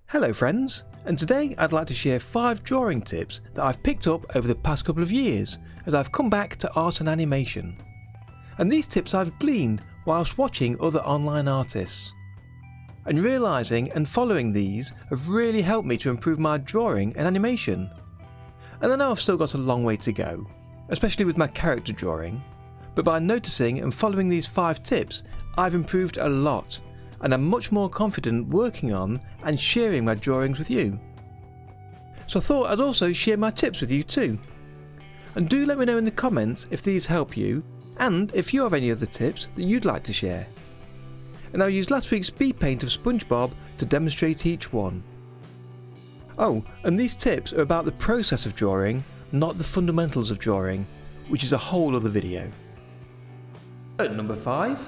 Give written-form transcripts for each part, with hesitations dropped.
Hello friends, and today I'd like to share 5 drawing tips that I've picked up over the past couple of years as I've come back to art and animation. And these tips I've gleaned whilst watching other online artists. And realising and following these have really helped me to improve my drawing and animation. And I know I've still got a long way to go, especially with my character drawing, but by noticing and following these 5 tips I've improved a lot, and I'm much more confident working on and sharing my drawings with you. So I thought I'd also share my tips with you too. And do let me know in the comments if these help you, and if you have any other tips that you'd like to share. And I'll use last week's speed paint of Spongebob to demonstrate each one. Oh, and these tips are about the process of drawing, not the fundamentals of drawing, which is a whole other video. At number 5.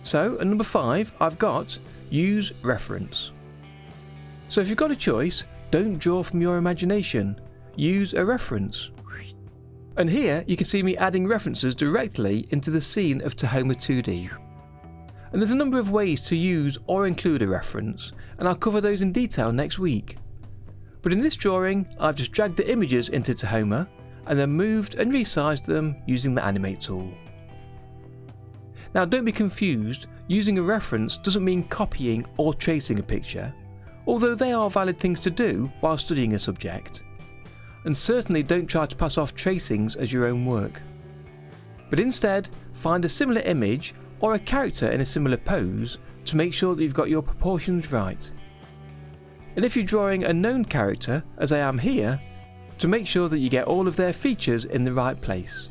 So at number 5 I've got use reference. So if you've got a choice, don't draw from your imagination, use a reference. And here you can see me adding references directly into the scene of Tahoma2D. And there's a number of ways to use or include a reference, and I'll cover those in detail next week. But in this drawing I've just dragged the images into Tahoma and then moved and resized them using the animate tool. Now don't be confused, using a reference doesn't mean copying or tracing a picture, although they are valid things to do while studying a subject. And certainly don't try to pass off tracings as your own work. But instead, find a similar image or a character in a similar pose to make sure that you've got your proportions right. And if you're drawing a known character, as I am here, to make sure that you get all of their features in the right place.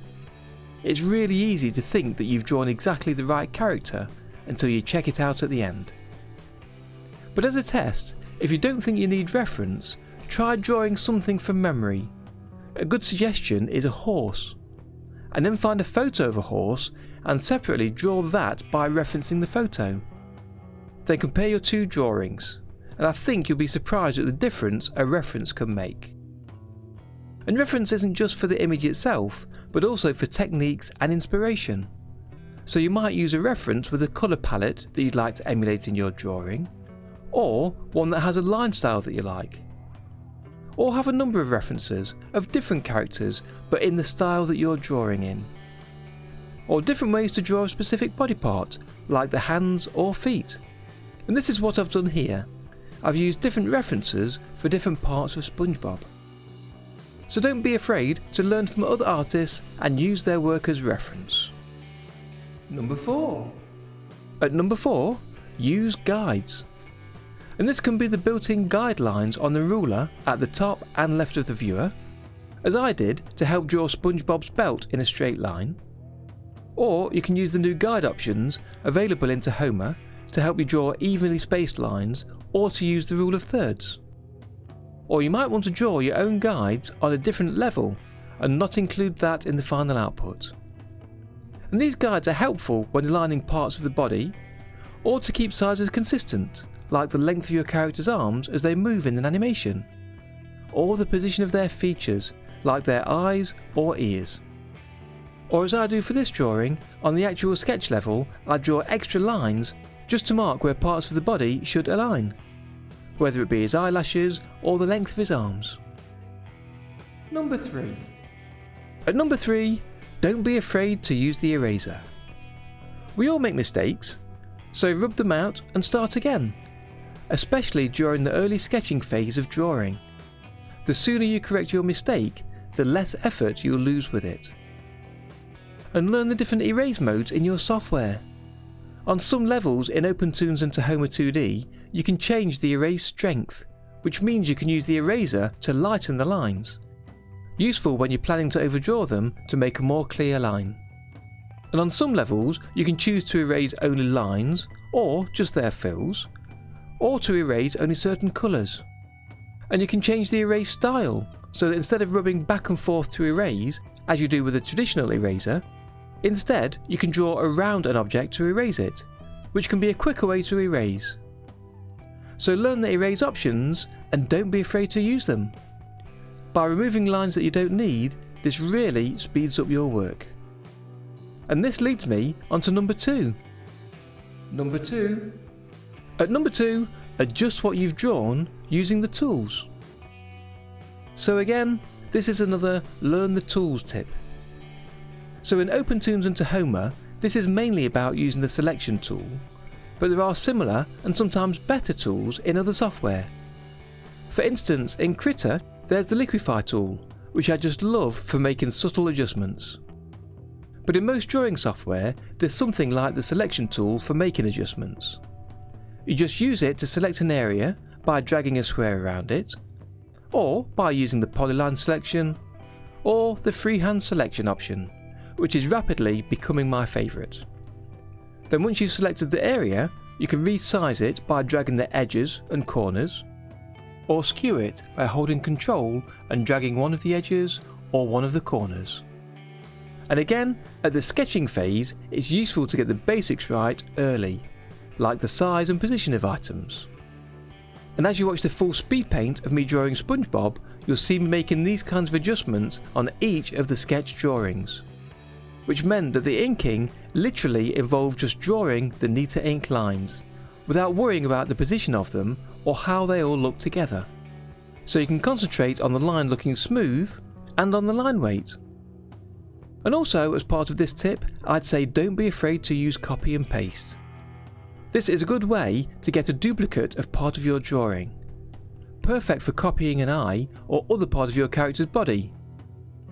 It's really easy to think that you've drawn exactly the right character until you check it out at the end. But as a test, if you don't think you need reference, try drawing something from memory. A good suggestion is a horse. And then find a photo of a horse and separately draw that by referencing the photo. Then compare your 2 drawings, and I think you'll be surprised at the difference a reference can make. And reference isn't just for the image itself, but also for techniques and inspiration. So you might use a reference with a colour palette that you'd like to emulate in your drawing, or one that has a line style that you like. Or have a number of references of different characters but in the style that you're drawing in. Or different ways to draw a specific body part, like the hands or feet. And this is what I've done here. I've used different references for different parts of Spongebob. So don't be afraid to learn from other artists and use their work as reference. Number 4. At number 4, use guides. And this can be the built-in guidelines on the ruler at the top and left of the viewer, as I did to help draw SpongeBob's belt in a straight line. Or you can use the new guide options available in Tahoma to help you draw evenly spaced lines, or to use the rule of thirds. Or you might want to draw your own guides on a different level and not include that in the final output. And these guides are helpful when aligning parts of the body, or to keep sizes consistent, like the length of your character's arms as they move in an animation, or the position of their features, like their eyes or ears. Or as I do for this drawing, on the actual sketch level I draw extra lines just to mark where parts of the body should align, whether it be his eyelashes or the length of his arms. Number 3. At number 3, don't be afraid to use the eraser. We all make mistakes, so rub them out and start again, especially during the early sketching phase of drawing. The sooner you correct your mistake, the less effort you'll lose with it. And learn the different erase modes in your software. On some levels in OpenToonz and Tahoma2D, you can change the erase strength, which means you can use the eraser to lighten the lines. Useful when you're planning to overdraw them to make a more clear line. And on some levels, you can choose to erase only lines, or just their fills, or to erase only certain colours. And you can change the erase style, so that instead of rubbing back and forth to erase, as you do with a traditional eraser, instead you can draw around an object to erase it, which can be a quicker way to erase. So learn the erase options and don't be afraid to use them. By removing lines that you don't need, this really speeds up your work. And this leads me onto number 2. Number 2. At number 2, adjust what you've drawn using the tools. So again, this is another learn the tools tip. So in OpenToonz and Tahoma, this is mainly about using the selection tool, but there are similar and sometimes better tools in other software. For instance, in Krita, there's the liquify tool, which I just love for making subtle adjustments. But in most drawing software, there's something like the selection tool for making adjustments. You just use it to select an area by dragging a square around it, or by using the polyline selection, or the freehand selection option, which is rapidly becoming my favourite. Then once you've selected the area, you can resize it by dragging the edges and corners, or skew it by holding Control and dragging one of the edges or one of the corners. And again, at the sketching phase, it's useful to get the basics right early, like the size and position of items. And as you watch the full speed paint of me drawing Spongebob, you'll see me making these kinds of adjustments on each of the sketch drawings, which meant that the inking literally involved just drawing the neater ink lines, without worrying about the position of them or how they all look together. So you can concentrate on the line looking smooth and on the line weight. And also, as part of this tip, I'd say don't be afraid to use copy and paste. This is a good way to get a duplicate of part of your drawing. Perfect for copying an eye or other part of your character's body.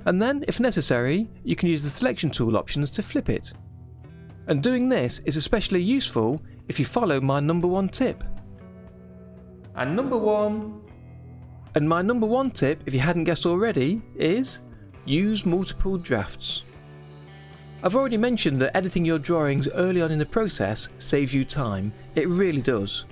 And then, if necessary, you can use the selection tool options to flip it. And doing this is especially useful if you follow my number 1 tip. And my number 1 tip, if you hadn't guessed already, is use multiple drafts. I've already mentioned that editing your drawings early on in the process saves you time. It really does.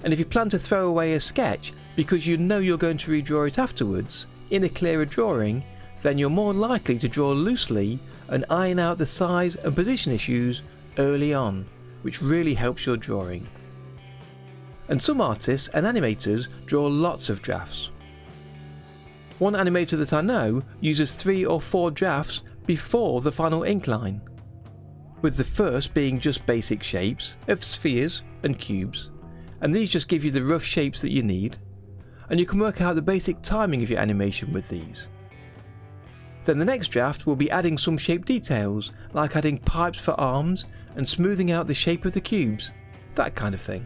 And if you plan to throw away a sketch because you know you're going to redraw it afterwards, in a clearer drawing, then you're more likely to draw loosely and iron out the size and position issues early on, which really helps your drawing. And some artists and animators draw lots of drafts. One animator that I know uses 3 or 4 drafts before the final ink line, with the first being just basic shapes of spheres and cubes, and these just give you the rough shapes that you need, and you can work out the basic timing of your animation with these. Then the next draft will be adding some shape details, like adding pipes for arms and smoothing out the shape of the cubes, that kind of thing.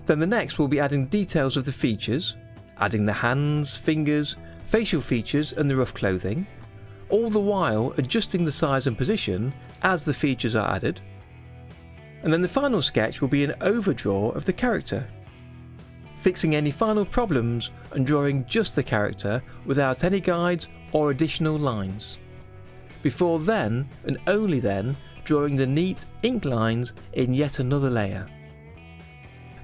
Then the next will be adding details of the features, adding the hands, fingers, facial features and the rough clothing, all the while adjusting the size and position as the features are added. And then the final sketch will be an overdraw of the character, fixing any final problems and drawing just the character without any guides or additional lines, before then and only then drawing the neat ink lines in yet another layer.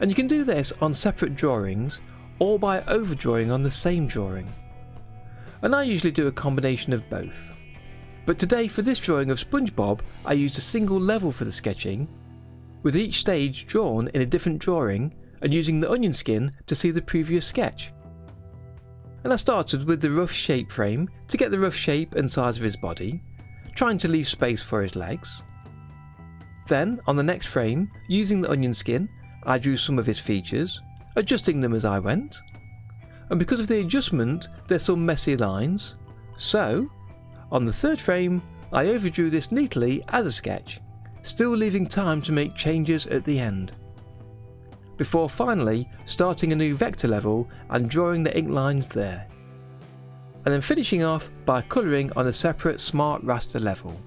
And you can do this on separate drawings or by overdrawing on the same drawing. And I usually do a combination of both. But today for this drawing of Spongebob, I used a single level for the sketching, with each stage drawn in a different drawing and using the onion skin to see the previous sketch. And I started with the rough shape frame to get the rough shape and size of his body, trying to leave space for his legs. Then on the next frame, using the onion skin, I drew some of his features, adjusting them as I went. And because of the adjustment, there's some messy lines. So, on the third frame, I overdrew this neatly as a sketch, still leaving time to make changes at the end, before finally starting a new vector level and drawing the ink lines there. And then finishing off by colouring on a separate smart raster level.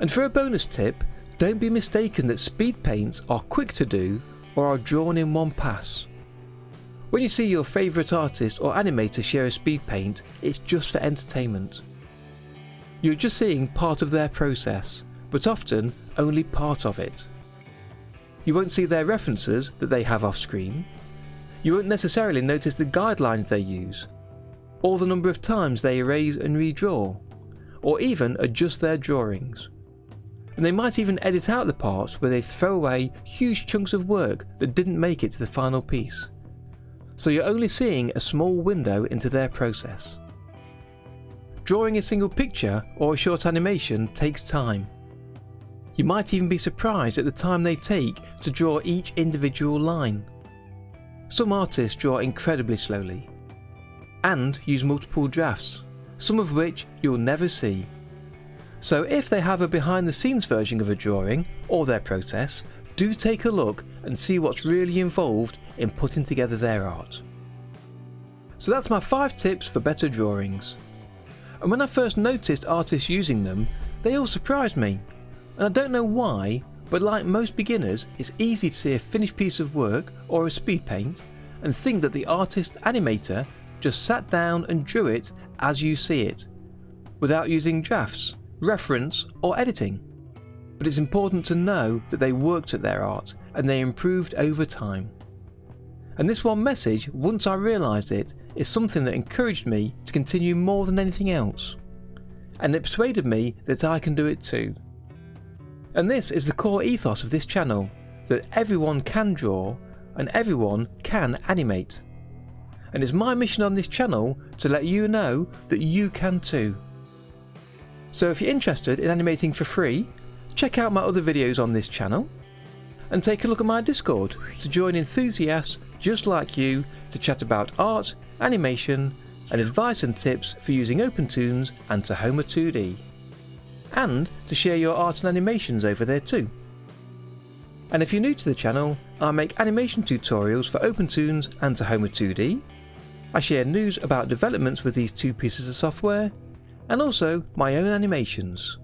And for a bonus tip, don't be mistaken that speed paints are quick to do or are drawn in one pass. When you see your favourite artist or animator share a speed paint, it's just for entertainment. You're just seeing part of their process, but often only part of it. You won't see their references that they have off screen. You won't necessarily notice the guidelines they use, or the number of times they erase and redraw, or even adjust their drawings. And they might even edit out the parts where they throw away huge chunks of work that didn't make it to the final piece. So you're only seeing a small window into their process. drawing a single picture or a short animation takes time. You might even be surprised at the time they take to draw each individual line. Some artists draw incredibly slowly and use multiple drafts, some of which you'll never see. So if they have a behind the scenes version of a drawing or their process, do take a look and see what's really involved in putting together their art. So that's my 5 tips for better drawings. And when I first noticed artists using them, they all surprised me. And I don't know why, but like most beginners, it's easy to see a finished piece of work or a speed paint and think that the artist animator just sat down and drew it as you see it, without using drafts, reference or editing. But it's important to know that they worked at their art and they improved over time. And this one message, once I realised it, is something that encouraged me to continue more than anything else. And it persuaded me that I can do it too. And this is the core ethos of this channel, that everyone can draw and everyone can animate. And it's my mission on this channel to let you know that you can too. So if you're interested in animating for free, check out my other videos on this channel and take a look at my Discord to join enthusiasts just like you to chat about art, animation and advice and tips for using OpenToonz and Tahoma2D, and to share your art and animations over there too. And if you're new to the channel, I make animation tutorials for OpenToonz and Tahoma2D. I share news about developments with these 2 pieces of software, and also my own animations.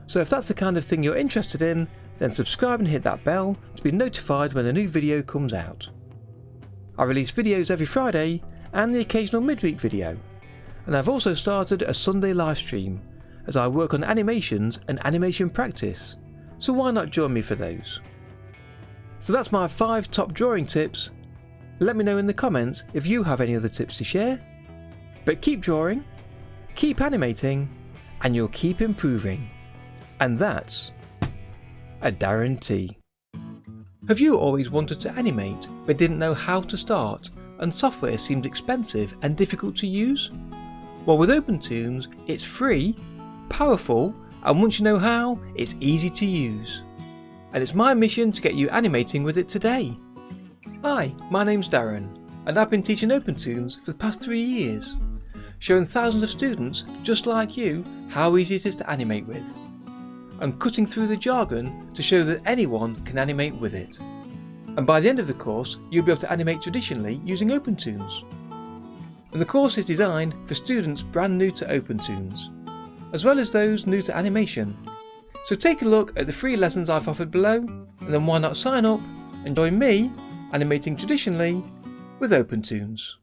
So if that's the kind of thing you're interested in, then subscribe and hit that bell to be notified when a new video comes out. I release videos every Friday and the occasional midweek video, and I've also started a Sunday live stream as I work on animations and animation practice, so why not join me for those? So that's my 5 top drawing tips. Let me know in the comments if you have any other tips to share. But keep drawing, keep animating, and you'll keep improving. And that's a Darren Tea. Have you always wanted to animate but didn't know how to start and software seemed expensive and difficult to use? Well, with OpenToonz, it's free, powerful, and once you know how, it's easy to use. And it's my mission to get you animating with it today. Hi, my name's Darren, and I've been teaching OpenToonz for the past 3 years, showing thousands of students just like you how easy it is to animate with, and cutting through the jargon to show that anyone can animate with it. And by the end of the course, you'll be able to animate traditionally using OpenToonz. And the course is designed for students brand new to OpenToonz, as well as those new to animation. So take a look at the free lessons I've offered below, and then why not sign up and join me animating traditionally with OpenToonz.